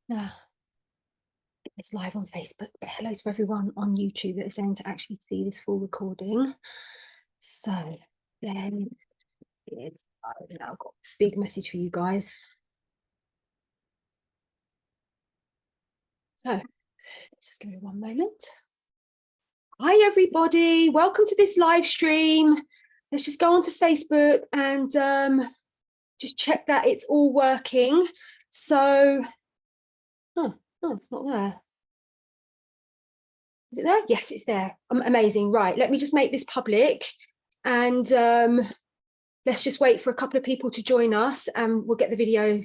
It's live on Facebook, but hello to everyone on YouTube that is going to actually see this full recording. So then it's, I've got a big message for you guys. So let's just give me one moment. Hi everybody, welcome to this live stream. Let's just go onto Facebook and just check that it's all working. So, oh, it's not there. Is it there? Yes, it's there. Amazing. Right, let me just make this public and let's just wait for a couple of people to join us and we'll get the video,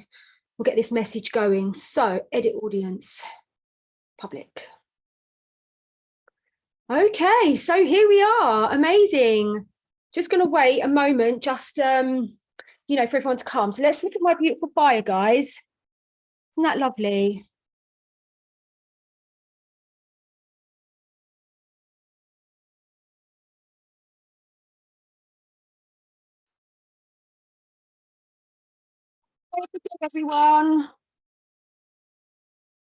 we'll get this message going. So edit audience, public. Okay, so here we are. Amazing. Just going to wait a moment, just, you know, for everyone to come. So let's look at my beautiful fire, guys. Isn't that lovely? Everyone.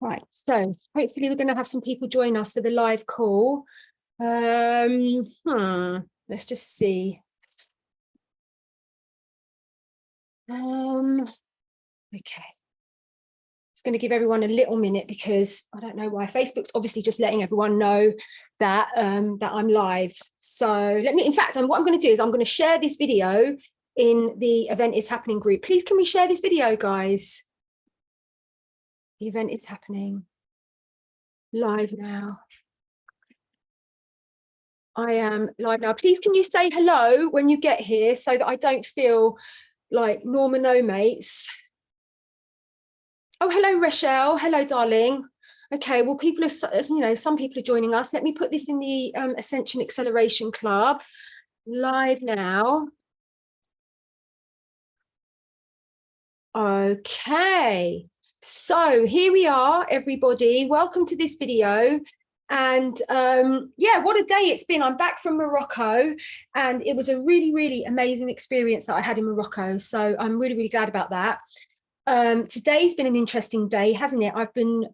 Right, so hopefully we're going to have some people join us for the live call. Let's just see. Okay. Just going to give everyone a little minute because I don't know why Facebook's obviously just letting everyone know that that I'm live. So let me, in fact, what I'm going to do is I'm going to share this video in the Event is Happening group. Please, can we share this video, guys? The event is happening live now. I am live now. Please, can you say hello when you get here so that I don't feel like Norma No Mates? Oh, hello, Rochelle. Hello, darling. Okay, well, people are, you know, some people are joining us. Let me put this in the Ascension Acceleration Club live now. Okay, so here we are, everybody. Welcome to this video. And yeah, what a day it's been. I'm back from Morocco and it was a really, really amazing experience that I had in Morocco. So I'm really, really glad about that. Today's been an interesting day, hasn't it? I've been,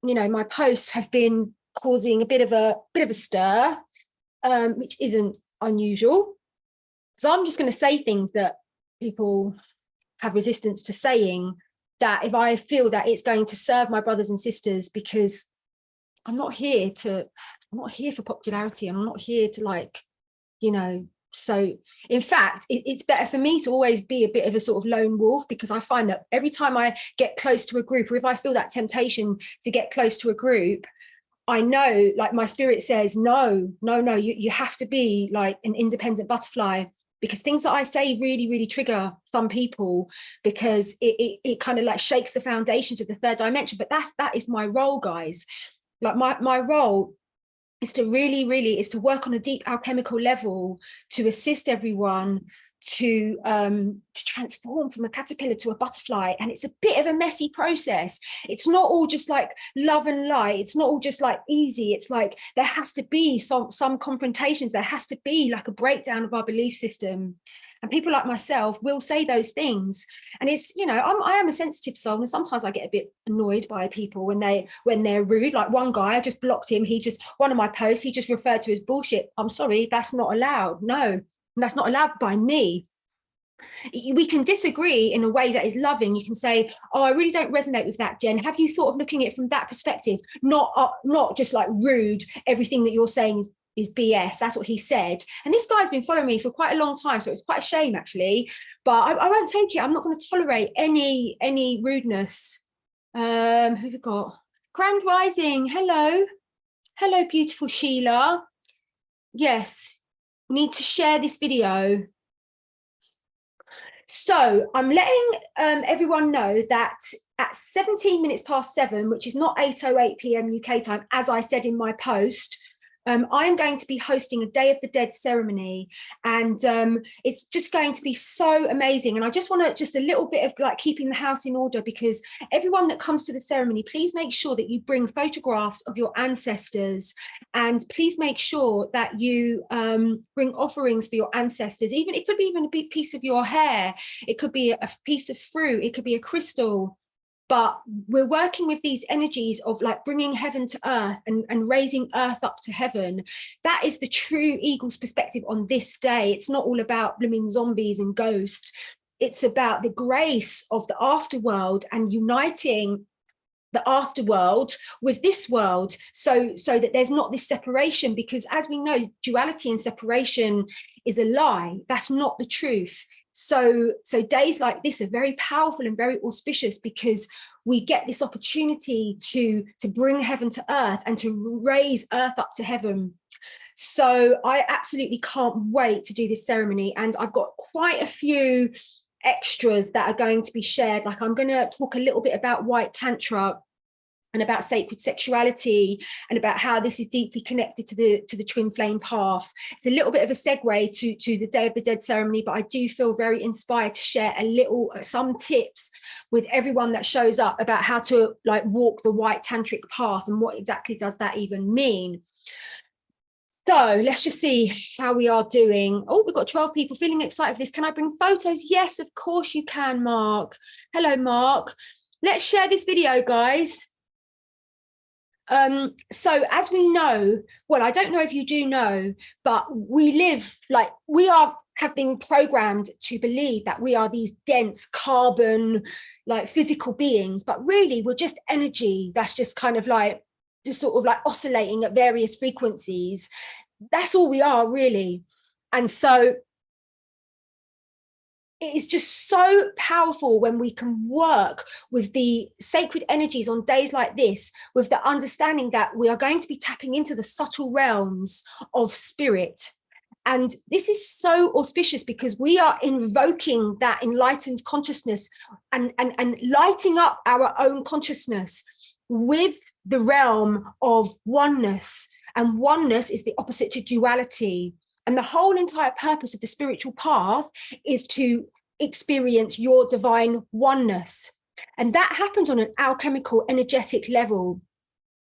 you know, my posts have been causing a bit of a stir, which isn't unusual. So I'm just going to say things that people have resistance to saying, that if I feel that it's going to serve my brothers and sisters, because I'm not here for popularity. I'm not here to, like, you know, so in fact, it's better for me to always be a bit of a sort of lone wolf, because I find that every time I get close to a group, or if I feel that temptation to get close to a group, I know, like, my spirit says, no, you have to be like an independent butterfly, because things that I say really, really trigger some people, because it kind of like shakes the foundations of the third dimension. But that is my role, guys. Like my role is to really is to work on a deep alchemical level to assist everyone to transform from a caterpillar to a butterfly. And it's a bit of a messy process. It's not all just like love and light. It's not all just like easy. It's like there has to be some confrontations. There has to be like a breakdown of our belief system. And people like myself will say those things. And it's, you know, I am a sensitive soul, and sometimes I get a bit annoyed by people when they're rude. Like one guy, I just blocked him. One of my posts, he just referred to as bullshit. I'm sorry, that's not allowed. No, that's not allowed by me. We can disagree in a way that is loving. You can say, oh, I really don't resonate with that, Jen. Have you thought of looking at it from that perspective? Not just like rude, everything that you're saying is BS. That's what he said. And this guy's been following me for quite a long time, so it's quite a shame, actually. But I won't take it. I'm not going to tolerate any rudeness. Who have we got? Grand Rising. Hello, beautiful Sheila. Yes, we need to share this video. So I'm letting everyone know that at 17 minutes past 7, which is not 8:08 p.m. UK time, as I said in my post, I'm going to be hosting a Day of the Dead ceremony, and it's just going to be so amazing. And I just want to, just a little bit of like keeping the house in order, because everyone that comes to the ceremony, please make sure that you bring photographs of your ancestors, and please make sure that you bring offerings for your ancestors. Even it could be even a big piece of your hair, it could be a piece of fruit, it could be a crystal. but we're working with these energies of like bringing heaven to earth and raising earth up to heaven. That is the true Eagle's perspective on this day. It's not all about blooming zombies and ghosts. It's about the grace of the afterworld and uniting the afterworld with this world, so that there's not this separation, because as we know, duality and separation is a lie. That's not the truth. So days like this are very powerful and very auspicious, because we get this opportunity to bring heaven to earth and to raise earth up to heaven. So I absolutely can't wait to do this ceremony, and I've got quite a few extras that are going to be shared. Like, I'm going to talk a little bit about white tantra and about sacred sexuality, and about how this is deeply connected to the twin flame path. It's a little bit of a segue to the Day of the Dead ceremony, but I do feel very inspired to share some tips with everyone that shows up about how to like walk the white tantric path, and what exactly does that even mean. So let's just see how we are doing. Oh, we've got 12 people feeling excited for this. Can I bring photos? Yes, of course you can, Mark. Hello, Mark. Let's share this video, guys. So as we know, well, I don't know if you do know, but we live like have been programmed to believe that we are these dense carbon, like physical beings, but really we're just energy that's just kind of like just sort of like oscillating at various frequencies. That's all we are, really. And so it is just so powerful when we can work with the sacred energies on days like this, with the understanding that we are going to be tapping into the subtle realms of spirit. And this is so auspicious because we are invoking that enlightened consciousness and lighting up our own consciousness with the realm of oneness. And oneness is the opposite to duality. And the whole entire purpose of the spiritual path is to experience your divine oneness. And that happens on an alchemical, energetic level.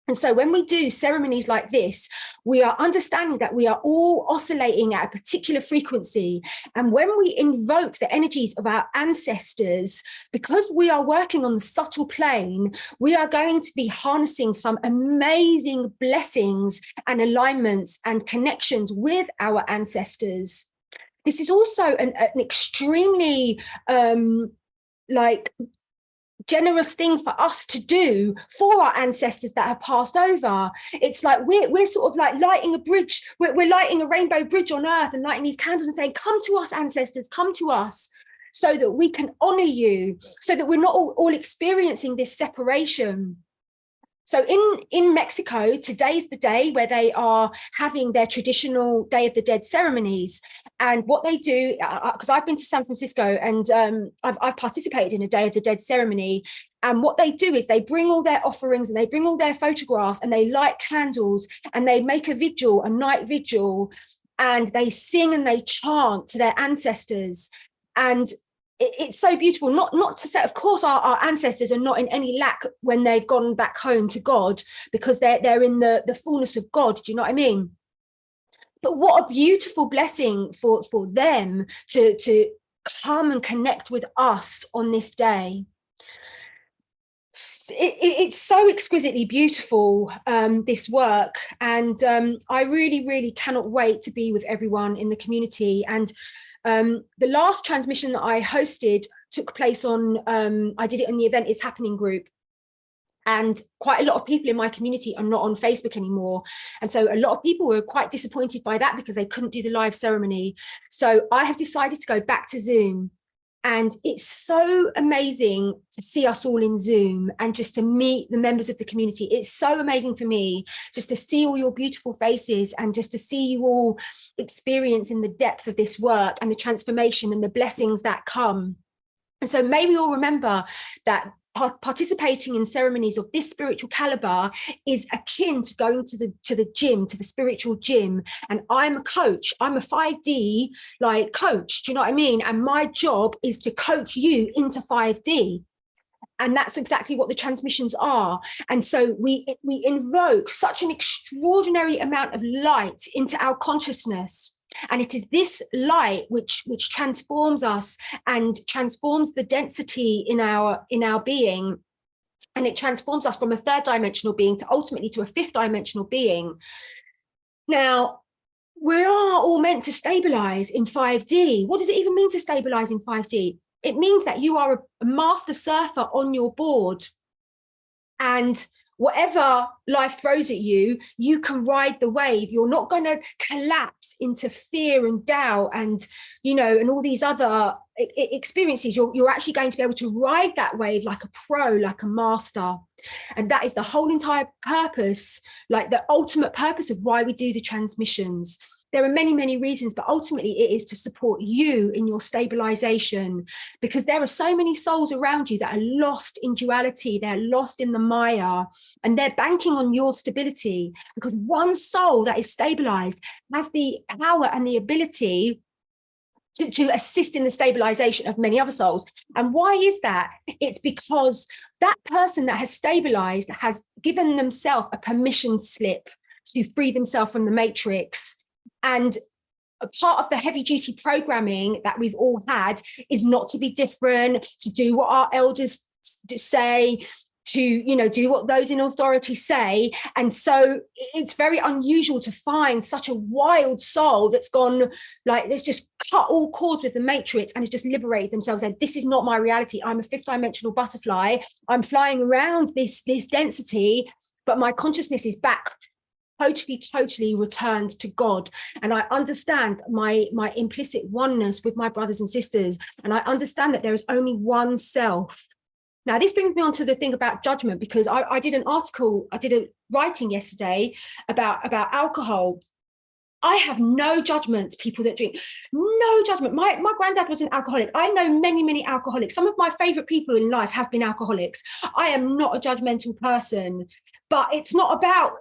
And so when we do ceremonies like this, we are understanding that we are all oscillating at a particular frequency. And when we invoke the energies of our ancestors, because we are working on the subtle plane, we are going to be harnessing some amazing blessings and alignments and connections with our ancestors. This is also an extremely generous thing for us to do for our ancestors that have passed over. It's like we're sort of like lighting a bridge. We're lighting a rainbow bridge on earth and lighting these candles and saying, come to us, ancestors, come to us, so that we can honor you, so that we're not all experiencing this separation. So in Mexico, today's the day where they are having their traditional Day of the Dead ceremonies. And what they do, because I've been to San Francisco and I've participated in a Day of the Dead ceremony. And what they do is they bring all their offerings and they bring all their photographs and they light candles and they make a vigil, a night vigil, and they sing and they chant to their ancestors. And it's so beautiful, not to say, of course, our ancestors are not in any lack when they've gone back home to God, because they're in the fullness of God. Do you know what I mean? But what a beautiful blessing for them to come and connect with us on this day. It's so exquisitely beautiful, this work, and I really cannot wait to be with everyone in the community. And the last transmission that I hosted took place on, I did it in the Event is Happening group. And quite a lot of people in my community are not on Facebook anymore. And so a lot of people were quite disappointed by that because they couldn't do the live ceremony. So I have decided to go back to Zoom. And it's so amazing to see us all in Zoom and just to meet the members of the community. It's so amazing for me just to see all your beautiful faces and just to see you all experiencing the depth of this work and the transformation and the blessings that come. And so may we all remember that participating in ceremonies of this spiritual caliber is akin to going to the gym, to the spiritual gym. And I'm a coach, I'm a 5D like coach, do you know what I mean? And my job is to coach you into 5D. And that's exactly what the transmissions are. And so we invoke such an extraordinary amount of light into our consciousness. And it is this light which transforms us and transforms the density in our being. and it transforms us from a third dimensional being to ultimately to a fifth dimensional being. Now, we are all meant to stabilize in 5D. What does it even mean to stabilize in 5D? It means that you are a master surfer on your board, and whatever life throws at you, you can ride the wave. You're not going to collapse into fear and doubt and, you know, and all these other experiences. You're actually going to be able to ride that wave like a pro, like a master. And that is the whole entire purpose, like the ultimate purpose of why we do the transmissions. There are many, many reasons, but ultimately it is to support you in your stabilization, because there are so many souls around you that are lost in duality. They're lost in the Maya, and they're banking on your stability, because one soul that is stabilized has the power and the ability to assist in the stabilization of many other souls. And why is that? It's because that person that has stabilized has given themselves a permission slip to free themselves from the matrix. And a part of the heavy duty programming that we've all had is not to be different, to do what our elders say, to, you know, do what those in authority say. And so it's very unusual to find such a wild soul that's gone, like, let's just cut all cords with the matrix and has just liberated themselves. And this is not my reality. I'm a fifth dimensional butterfly. I'm flying around this density, but my consciousness is back, totally returned to God. And I understand my implicit oneness with my brothers and sisters. And I understand that there is only one self. Now, this brings me on to the thing about judgment, because I did an article, I did a writing yesterday about alcohol. I have no judgment to people that drink, no judgment. My granddad was an alcoholic. I know many alcoholics. Some of my favorite people in life have been alcoholics. I am not a judgmental person. But it's not about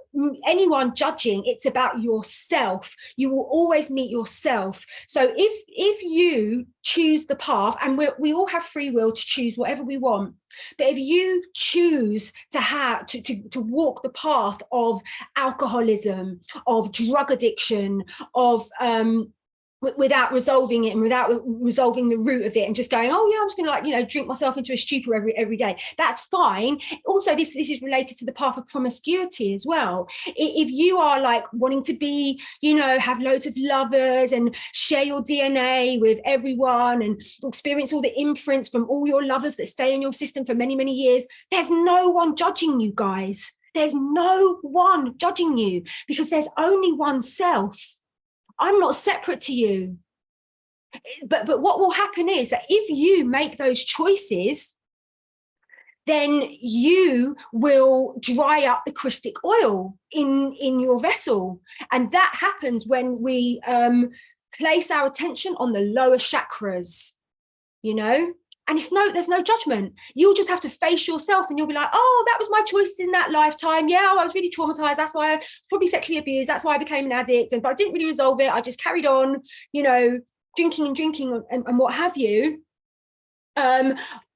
anyone judging. It's about yourself. You will always meet yourself. So if you choose the path, and we all have free will to choose whatever we want, but if you choose to walk the path of alcoholism, of drug addiction, of without resolving it and without resolving the root of it, and just going, oh yeah, I'm just gonna, like, you know, drink myself into a stupor every day, that's fine. Also, this is related to the path of promiscuity as well. If you are like wanting to be, you know, have loads of lovers and share your DNA with everyone and experience all the imprints from all your lovers that stay in your system for many years, there's no one judging you, guys. There's no one judging you, because there's only one self. I'm not separate to you. But what will happen is that if you make those choices, then you will dry up the Christic oil in your vessel. And that happens when we place our attention on the lower chakras, you know? And there's no judgment. You'll just have to face yourself, and you'll be like, oh, that was my choices in that lifetime. Yeah, I was really traumatized. That's why I was probably sexually abused. That's why I became an addict. But I didn't really resolve it. I just carried on, you know, drinking and what have you.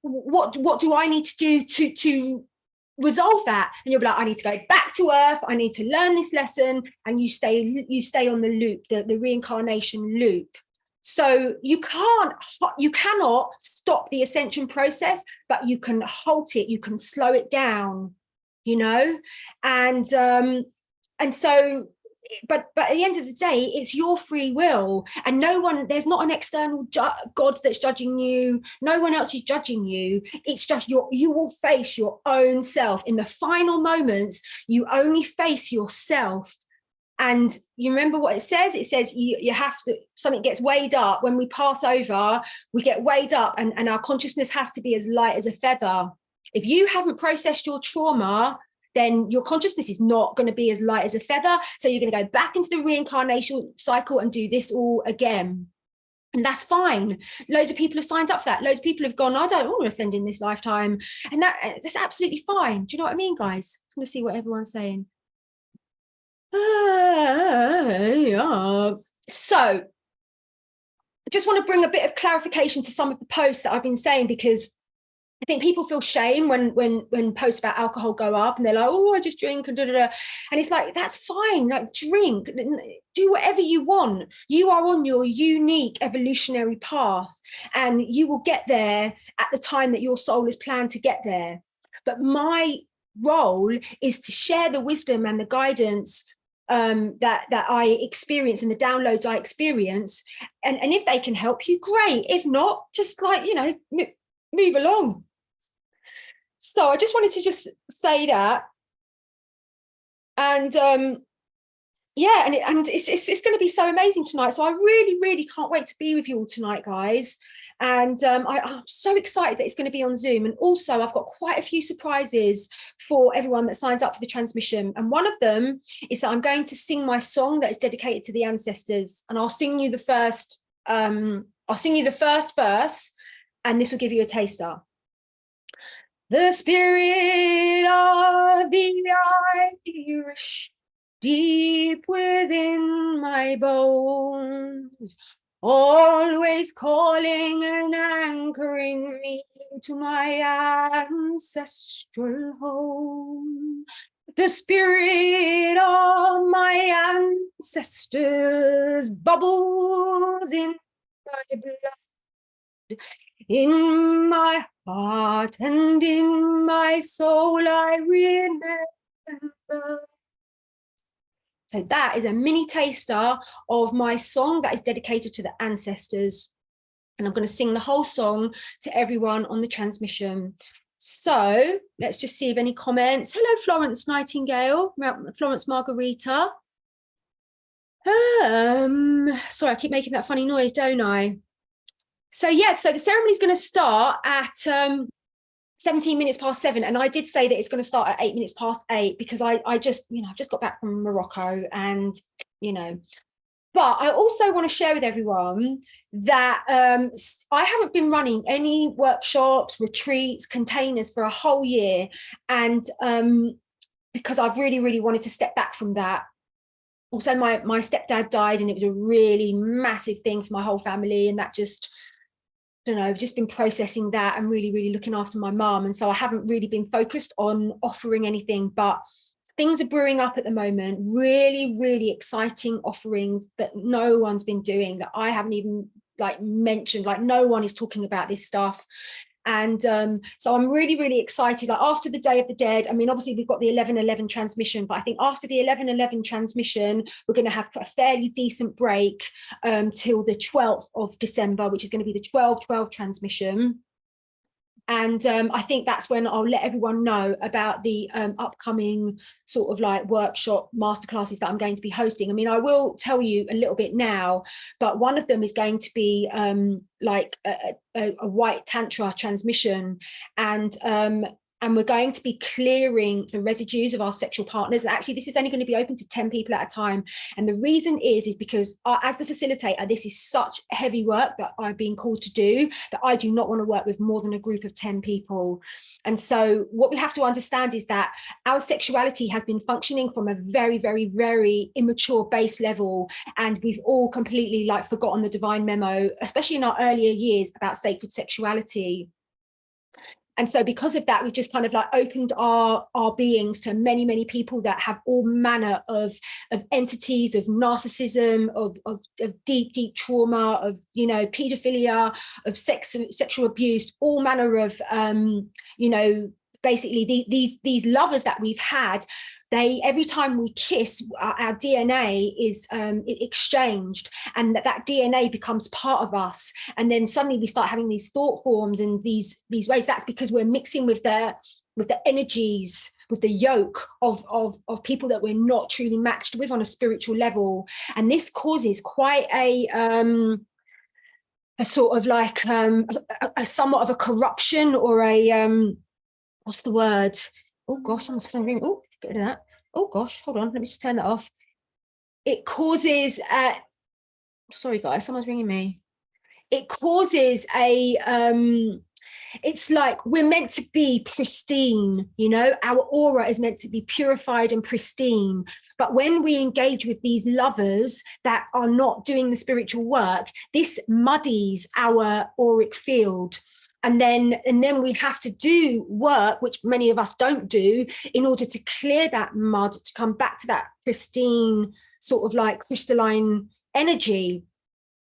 What do I need to do to resolve that? And you'll be like, I need to go back to earth. I need to learn this lesson. And you stay on the loop, the reincarnation loop. So you cannot stop the ascension process, but you can halt it, you can slow it down, you know? And so, but at the end of the day, it's your free will, and there's not an external God that's judging you. No one else is judging you. It's just you will face your own self. In the final moments, you only face yourself. And you remember what it says? It says you have to, something gets weighed up. When we pass over, we get weighed up, and our consciousness has to be as light as a feather. If you haven't processed your trauma, then your consciousness is not going to be as light as a feather. So you're going to go back into the reincarnation cycle and do this all again. And that's fine. Loads of people have signed up for that. Loads of people have gone, I don't want to ascend in this lifetime. And that's absolutely fine. Do you know what I mean, guys? I'm going to see what everyone's saying. So I just want to bring a bit of clarification to some of the posts that I've been saying, because I think people feel shame when posts about alcohol go up, and they're like, oh, I just drink and and it's like, that's fine, like, drink, do whatever you want. You are on your unique evolutionary path, and you will get there at the time that your soul is planned to get there. but my role is to share the wisdom and the guidance that I experience and the downloads I experience. And if they can help you, great. If not, just like, you know, move along. So I just wanted to just say that. And yeah, and it's going to be so amazing tonight. So I really, really can't wait to be with you all tonight, guys. And I'm so excited that it's going to be on Zoom. And also, I've got quite a few surprises for everyone that signs up for the transmission. And one of them is that I'm going to sing my song that is dedicated to the ancestors. And I'll sing you the first verse, and this will give you a taster. The spirit of the Irish, deep within my bones, always calling and anchoring me to my ancestral home. The spirit of my ancestors bubbles in my blood, in my heart and in my soul I remember. So that is a mini taster of my song that is dedicated to the ancestors. And I'm going to sing the whole song to everyone on the transmission. So let's just see if any comments. Hello, Florence Nightingale, Florence Margarita. Sorry, I keep making that funny noise, don't I? So yeah, so the ceremony is going to start at 17 minutes past 7, and I did say that it's going to start at 8 minutes past 8 because I just, you know, I've just got back from Morocco, and you know, but I also want to share with everyone that I haven't been running any workshops, retreats, containers for a whole year, and because I've really, really wanted to step back from that. Also, my stepdad died, and it was a really massive thing for my whole family, and that just, I don't know, just been processing that and really, really looking after my mum. And so I haven't really been focused on offering anything, but things are brewing up at the moment, really, really exciting offerings that no one's been doing, that I haven't even like mentioned, like no one is talking about this stuff. And so I'm really, really excited. Like after the Day of the Dead, I mean, obviously we've got the 11/11 transmission, but I think after the 11/11 transmission, we're going to have a fairly decent break till the 12th of December, which is going to be the 12/12 transmission. And I think that's when I'll let everyone know about the upcoming sort of like workshop masterclasses that I'm going to be hosting. I mean, I will tell you a little bit now, but one of them is going to be like a white tantra transmission, and we're going to be clearing the residues of our sexual partners. And actually, this is only going to be open to 10 people at a time. And the reason is because as the facilitator, this is such heavy work that I've been called to do, that I do not want to work with more than a group of 10 people. And so what we have to understand is that our sexuality has been functioning from a very, very, very immature base level. And we've all completely like forgotten the divine memo, especially in our earlier years, about sacred sexuality. And so because of that, we've just kind of like opened our beings to many, many people that have all manner of entities, of narcissism, of deep, deep trauma, of, you know, pedophilia, of sexual abuse, all manner of, you know, basically these lovers that we've had. Every time we kiss, our DNA is exchanged, and that DNA becomes part of us. And then suddenly we start having these thought forms and these ways. That's because we're mixing with the energies, with the yoke of people that we're not truly matched with on a spiritual level. And this causes quite a sort of like a somewhat of a corruption, or a what's the word? Oh gosh, I'm just ring. Oh, get rid of that. Oh gosh, hold on, let me just turn that off. It causes sorry guys, someone's ringing me. It causes a it's like we're meant to be pristine, you know, our aura is meant to be purified and pristine. But when we engage with these lovers that are not doing the spiritual work, this muddies our auric field. And then we have to do work, which many of us don't do, in order to clear that mud, to come back to that pristine sort of like crystalline energy.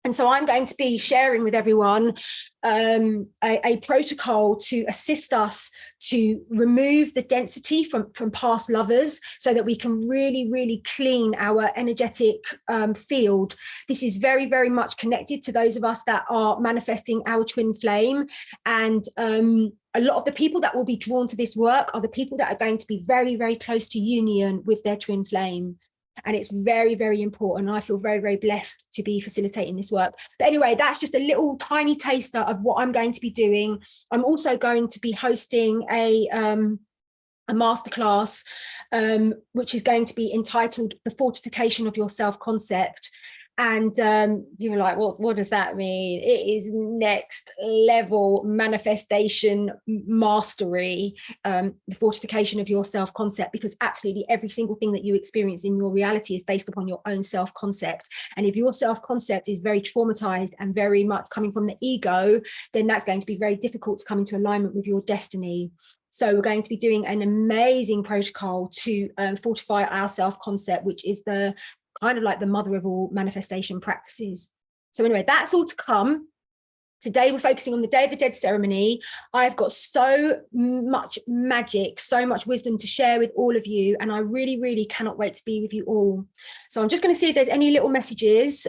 And so I'm going to be sharing with everyone a protocol to assist us to remove the density from past lovers so that we can really, really clean our energetic field. This is very, very much connected to those of us that are manifesting our twin flame. And a lot of the people that will be drawn to this work are the people that are going to be very, very close to union with their twin flame. And it's very, very important. I feel very, very blessed to be facilitating this work. But anyway, that's just a little tiny taster of what I'm going to be doing. I'm also going to be hosting a masterclass, which is going to be entitled The Fortification of Your Self-Concept. And you're like, well, what does that mean? It is next level manifestation mastery, the fortification of your self-concept, because absolutely every single thing that you experience in your reality is based upon your own self-concept. And if your self-concept is very traumatized and very much coming from the ego, then that's going to be very difficult to come into alignment with your destiny. So we're going to be doing an amazing protocol to fortify our self-concept, which is the kind of like the mother of all manifestation practices. So anyway, that's all to come. Today we're focusing on the Day of the Dead ceremony. I've got so much magic, so much wisdom to share with all of you, and I really, really cannot wait to be with you all. So I'm just going to see if there's any little messages.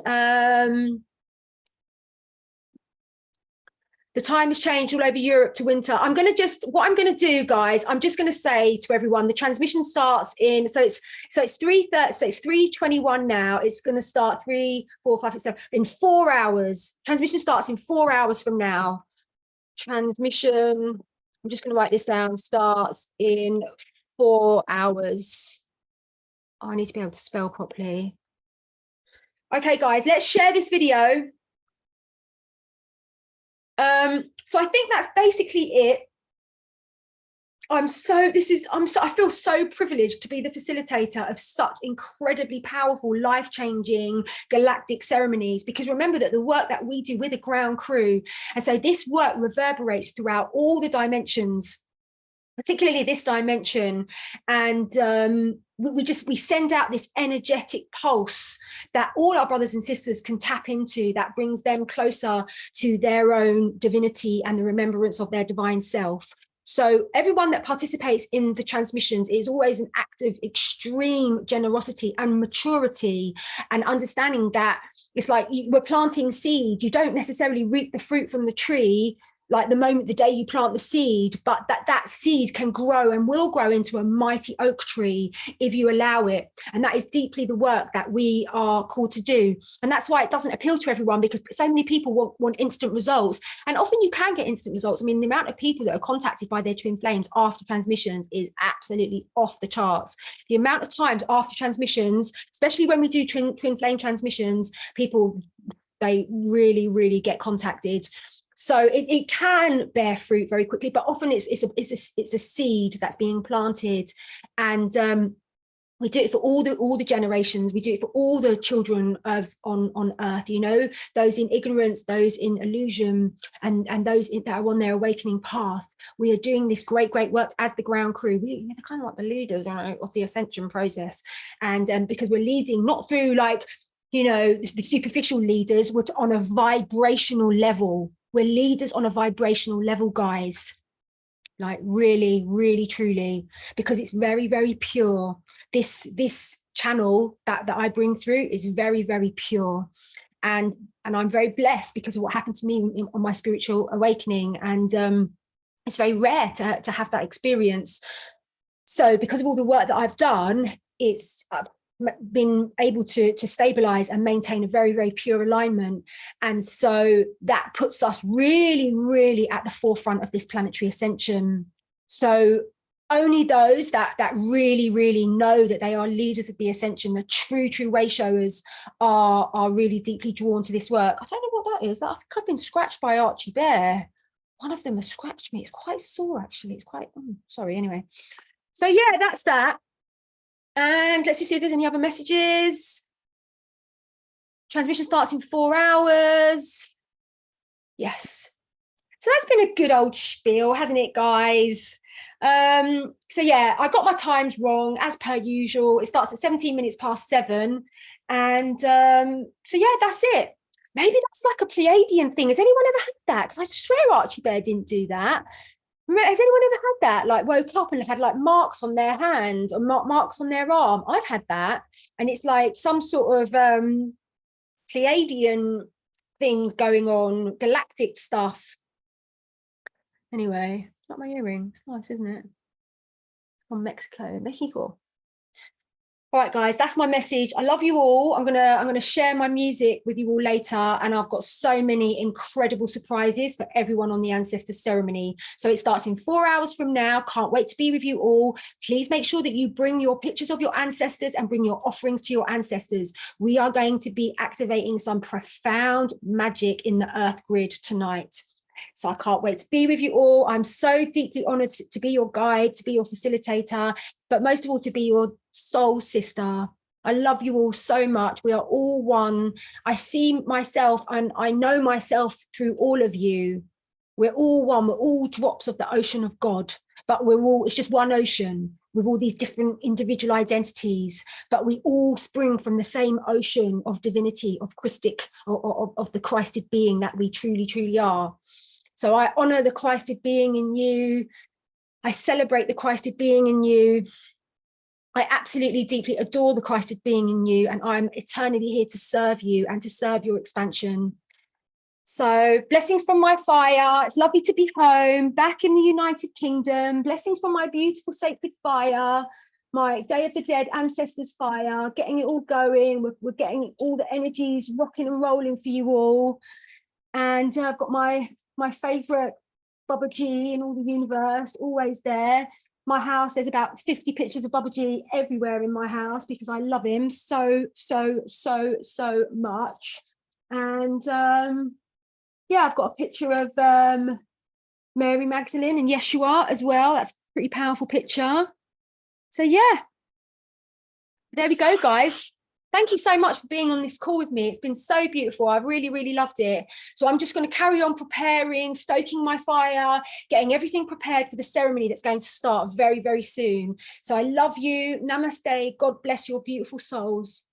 The time has changed all over Europe to winter. What I'm going to do, guys, I'm just going to say to everyone, the transmission starts in, so it's 3:30, so it's 3:21 now. It's going to start 3, 4, 5, 6, 7, in 4 hours. Transmission starts in 4 hours from now. Transmission, I'm just going to write this down, starts in 4 hours. Oh, I need to be able to spell properly. Okay, guys, let's share this video. So I think that's basically it. I feel so privileged to be the facilitator of such incredibly powerful, life-changing galactic ceremonies, because remember that the work that we do with the ground crew, and so this work reverberates throughout all the dimensions, particularly this dimension, and we send out this energetic pulse that all our brothers and sisters can tap into, that brings them closer to their own divinity and the remembrance of their divine self. So everyone that participates in the transmissions is always an act of extreme generosity and maturity, and understanding that it's like we're planting seed. You don't necessarily reap the fruit from the tree like the day you plant the seed, but that seed can grow and will grow into a mighty oak tree if you allow it. And that is deeply the work that we are called to do. And that's why it doesn't appeal to everyone, because so many people want instant results. And often you can get instant results. I mean, the amount of people that are contacted by their twin flames after transmissions is absolutely off the charts. The amount of times after transmissions, especially when we do twin flame transmissions, people, they really, really get contacted. So it can bear fruit very quickly, but often it's a seed that's being planted, and we do it for all the generations. We do it for all the children on earth. You know, those in ignorance, those in illusion, and those that are on their awakening path. We are doing this great work as the ground crew. We're kind of like the leaders, you know, of the ascension process, and because we're leading not through like, you know, the superficial leaders. We're on a vibrational level. We're leaders on a vibrational level, guys, like really, really, truly, because it's very, very pure. This channel that I bring through is very, very pure. And I'm very blessed because of what happened to me on my spiritual awakening. And it's very rare to have that experience. So because of all the work that I've done, it's been able to stabilize and maintain a very, very pure alignment. And so that puts us really, really at the forefront of this planetary ascension. So only those that really, really know that they are leaders of the ascension, the true way showers, are really deeply drawn to this work. I don't know what that is. I think I've been scratched by Archie Bear. One of them has scratched me. It's quite sore, actually. It's quite, sorry, anyway. So yeah, that's that. And let's just see if there's any other messages. Transmission starts in 4 hours. Yes. So that's been a good old spiel, hasn't it, guys? So yeah, I got my times wrong as per usual. It starts at 17 minutes past 7. And so yeah, that's it. Maybe that's like a Pleiadian thing. Has anyone ever had that? Because I swear Archie Bear didn't do that. Has anyone ever had that? Like woke up and had like marks on their hand or marks on their arm? I've had that. And it's like some sort of Pleiadian things going on, galactic stuff. Anyway, not my earring. It's nice, isn't it? From Mexico. All right, guys, that's my message. I love you all. I'm gonna share my music with you all later, and I've got so many incredible surprises for everyone on the ancestor ceremony. So it starts in 4 hours from now. Can't wait to be with you all. Please make sure that you bring your pictures of your ancestors and bring your offerings to your ancestors. We are going to be activating some profound magic in the earth grid tonight. So I can't wait to be with you all. I'm so deeply honored to be your guide, to be your facilitator, but most of all, to be your soul sister. I love you all so much. We are all one. I see myself and I know myself through all of you. We're all one. We're all drops of the ocean of God, but it's just one ocean with all these different individual identities, but we all spring from the same ocean of divinity, of Christic, of the Christed being that we truly, truly are. So I honor the Christed being in you. I celebrate the Christed being in you. I absolutely deeply adore the Christed being in you, and I'm eternally here to serve you and to serve your expansion. So blessings from my fire. It's lovely to be home, back in the United Kingdom. Blessings from my beautiful sacred fire, my Day of the Dead ancestors fire, getting it all going. We're getting all the energies rocking and rolling for you all. And I've got my favorite Baba G in all the universe, always there. My house, there's about 50 pictures of Baba G everywhere in my house because I love him so much. And yeah, I've got a picture of Mary Magdalene and Yeshua as well. That's a pretty powerful picture. So yeah, there we go, guys. Thank you so much for being on this call with me. It's been so beautiful. I've really, really loved it. So I'm just going to carry on preparing, stoking my fire, getting everything prepared for the ceremony that's going to start very, very soon. So I love you. Namaste. God bless your beautiful souls.